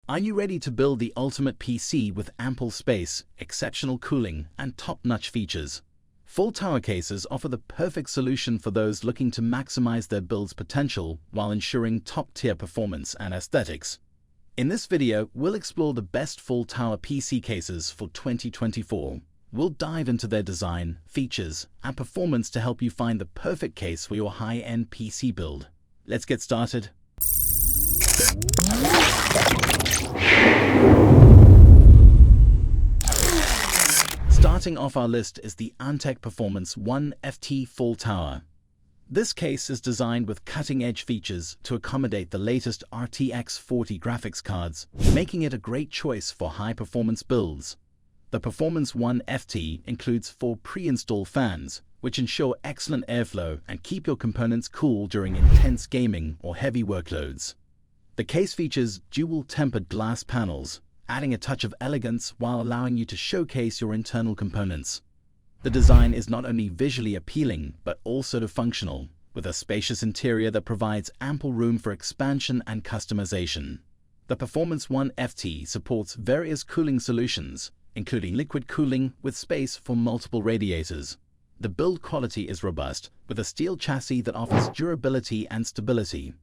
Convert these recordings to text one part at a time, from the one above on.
Are you ready to build the ultimate PC with ample space, exceptional cooling, and top-notch features? Full tower cases offer the perfect solution for those looking to maximize their build's potential while ensuring top-tier performance and aesthetics. In this video, we'll explore the best full tower PC cases for 2024. We'll dive into their design, features, and performance to help you find the perfect case for your high-end PC build. Let's get started. Starting off our list is the Antech Performance 1FT Full Tower. This case is designed with cutting-edge features to accommodate the latest RTX 40 graphics cards, making it a great choice for high-performance builds. The Performance 1FT includes 4 pre-installed fans, which ensure excellent airflow and keep your components cool during intense gaming or heavy workloads. The case features dual tempered glass panels, adding a touch of elegance while allowing you to showcase your internal components. The design is not only visually appealing, but also functional, with a spacious interior that provides ample room for expansion and customization. The Performance 1FT supports various cooling solutions, including liquid cooling with space for multiple radiators. The build quality is robust, with a steel chassis that offers durability and stability.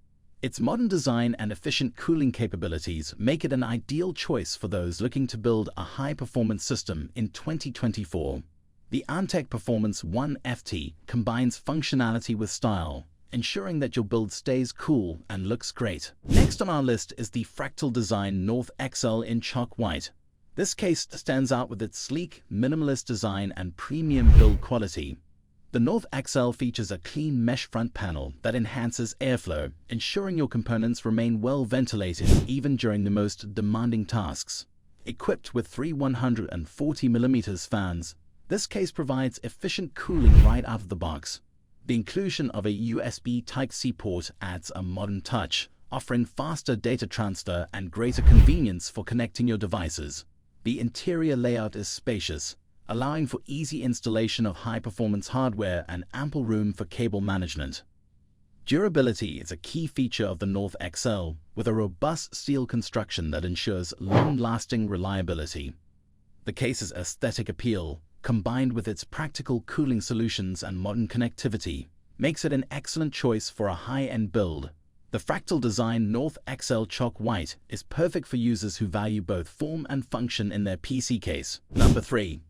Its modern design and efficient cooling capabilities make it an ideal choice for those looking to build a high-performance system in 2024. The Antech Performance 1FT combines functionality with style, ensuring that your build stays cool and looks great. Next on our list is the Fractal Design North XL in chalk white. This case stands out with its sleek, minimalist design and premium build quality. The North XL features a clean mesh front panel that enhances airflow, ensuring your components remain well ventilated even during the most demanding tasks. Equipped with 3 140mm fans, this case provides efficient cooling right out of the box. The inclusion of a USB Type-C port adds a modern touch, offering faster data transfer and greater convenience for connecting your devices. The interior layout is spacious, allowing for easy installation of high-performance hardware and ample room for cable management. Durability is a key feature of the North XL, with a robust steel construction that ensures long-lasting reliability. The case's aesthetic appeal, combined with its practical cooling solutions and modern connectivity, makes it an excellent choice for a high-end build. The Fractal Design North XL Chalk White is perfect for users who value both form and function in their PC case. Number 3.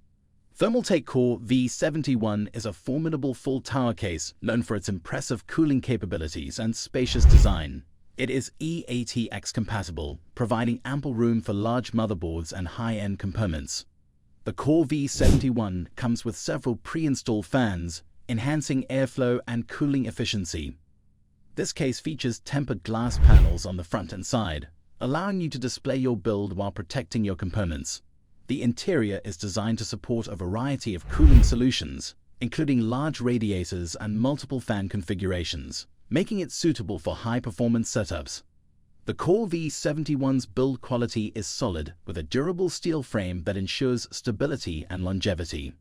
Thermaltake Core V71 is a formidable full tower case known for its impressive cooling capabilities and spacious design. It is E-ATX compatible, providing ample room for large motherboards and high-end components. The Core V71 comes with several pre-installed fans, enhancing airflow and cooling efficiency. This case features tempered glass panels on the front and side, allowing you to display your build while protecting your components. The interior is designed to support a variety of cooling solutions, including large radiators and multiple fan configurations, making it suitable for high-performance setups. The Core V71's build quality is solid, with a durable steel frame that ensures stability and longevity.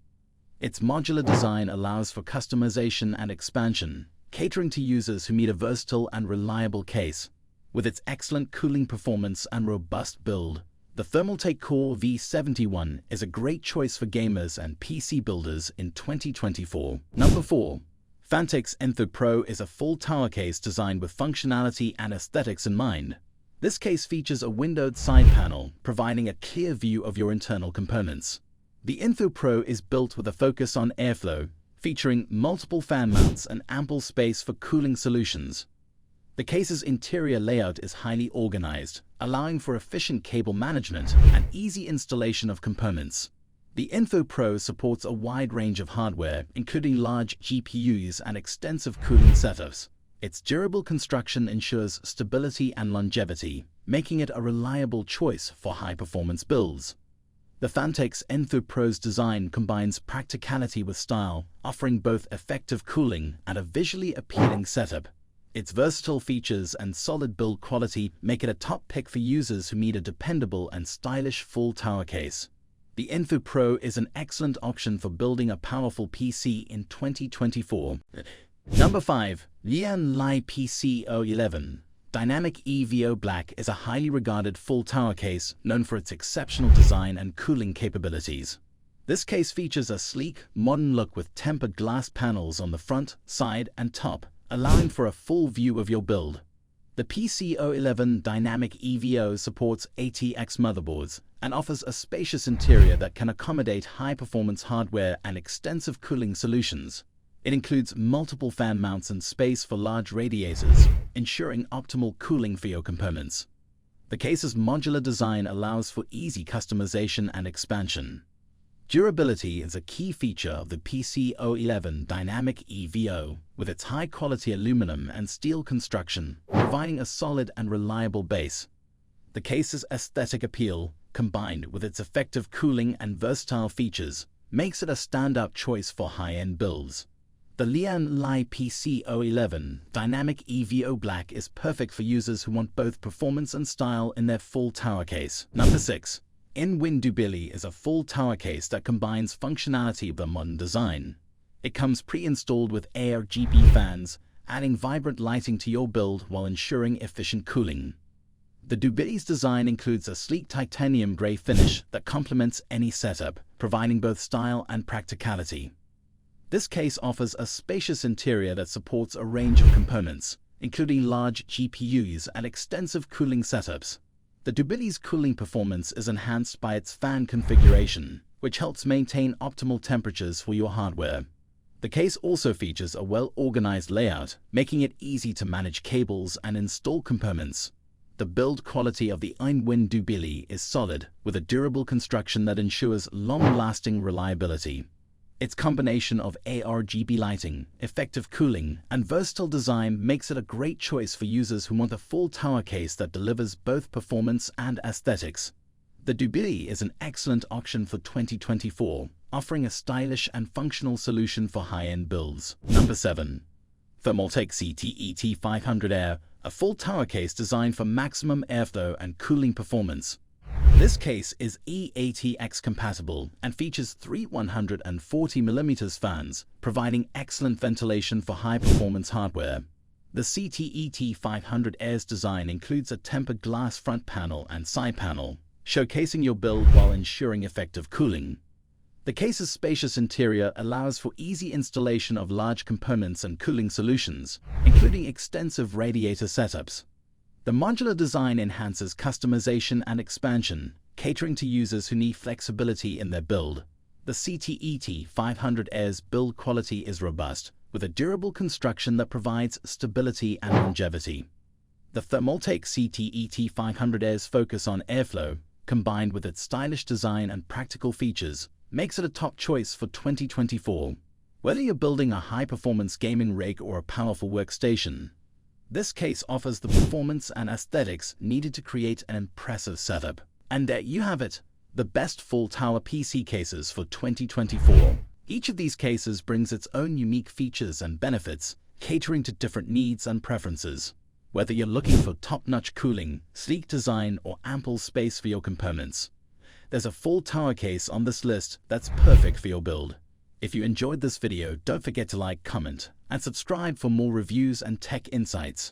Its modular design allows for customization and expansion, catering to users who need a versatile and reliable case. With its excellent cooling performance and robust build, the Thermaltake Core V71 is a great choice for gamers and PC builders in 2024. Number 4. Fantex ENTH Pro is a full tower case designed with functionality and aesthetics in mind. This case features a windowed side panel, providing a clear view of your internal components. The Enthoo Pro is built with a focus on airflow, featuring multiple fan mounts and ample space for cooling solutions. The case's interior layout is highly organized, allowing for efficient cable management and easy installation of components. The Enthoo Pro supports a wide range of hardware, including large GPUs and extensive cooling setups. Its durable construction ensures stability and longevity, making it a reliable choice for high-performance builds. The Fantex Enthoo Pro's design combines practicality with style, offering both effective cooling and a visually appealing setup. Its versatile features and solid build quality make it a top pick for users who need a dependable and stylish full tower case. The Enthoo Pro is an excellent option for building a powerful PC in 2024. Number 5. Lian Li PC1. Dynamic EVO Black is a highly regarded full tower case known for its exceptional design and cooling capabilities. This case features a sleek, modern look with tempered glass panels on the front, side, and top, allowing for a full view of your build. The PC011 Dynamic EVO supports E-ATX motherboards and offers a spacious interior that can accommodate high-performance hardware and extensive cooling solutions. It includes multiple fan mounts and space for large radiators, ensuring optimal cooling for your components. The case's modular design allows for easy customization and expansion. Durability is a key feature of the PC011 Dynamic EVO, with its high-quality aluminum and steel construction, providing a solid and reliable base. The case's aesthetic appeal, combined with its effective cooling and versatile features, makes it a standout choice for high-end builds. The Lian Li PC011 Dynamic EVO Black is perfect for users who want both performance and style in their full tower case. Number 6. InWin Dubili is a full tower case that combines functionality with a modern design. It comes pre-installed with ARGB fans, adding vibrant lighting to your build while ensuring efficient cooling. The Dubili's design includes a sleek titanium gray finish that complements any setup, providing both style and practicality. This case offers a spacious interior that supports a range of components, including large GPUs and extensive cooling setups. The Dubili's cooling performance is enhanced by its fan configuration, which helps maintain optimal temperatures for your hardware. The case also features a well-organized layout, making it easy to manage cables and install components. The build quality of the InWin Dubili is solid, with a durable construction that ensures long-lasting reliability. Its combination of ARGB lighting, effective cooling, and versatile design makes it a great choice for users who want a full tower case that delivers both performance and aesthetics. The Dubili is an excellent option for 2024, offering a stylish and functional solution for high-end builds. Number 7. Thermaltake CT500 Air, a full tower case designed for maximum airflow and cooling performance. This case is E-ATX compatible and features three 140mm fans, providing excellent ventilation for high-performance hardware. The CT500 Air's design includes a tempered glass front panel and side panel, showcasing your build while ensuring effective cooling. The case's spacious interior allows for easy installation of large components and cooling solutions, including extensive radiator setups. The modular design enhances customization and expansion, catering to users who need flexibility in their build. The CT500 Air's build quality is robust, with a durable construction that provides stability and longevity. The Thermaltake CT500 Air's focus on airflow, combined with its stylish design and practical features, makes it a top choice for 2024. Whether you're building a high-performance gaming rig or a powerful workstation, this case offers the performance and aesthetics needed to create an impressive setup. And there you have it, the best full tower PC cases for 2024. Each of these cases brings its own unique features and benefits, catering to different needs and preferences. Whether you're looking for top-notch cooling, sleek design, or ample space for your components, there's a full tower case on this list that's perfect for your build. If you enjoyed this video, don't forget to like, comment, and subscribe for more reviews and tech insights.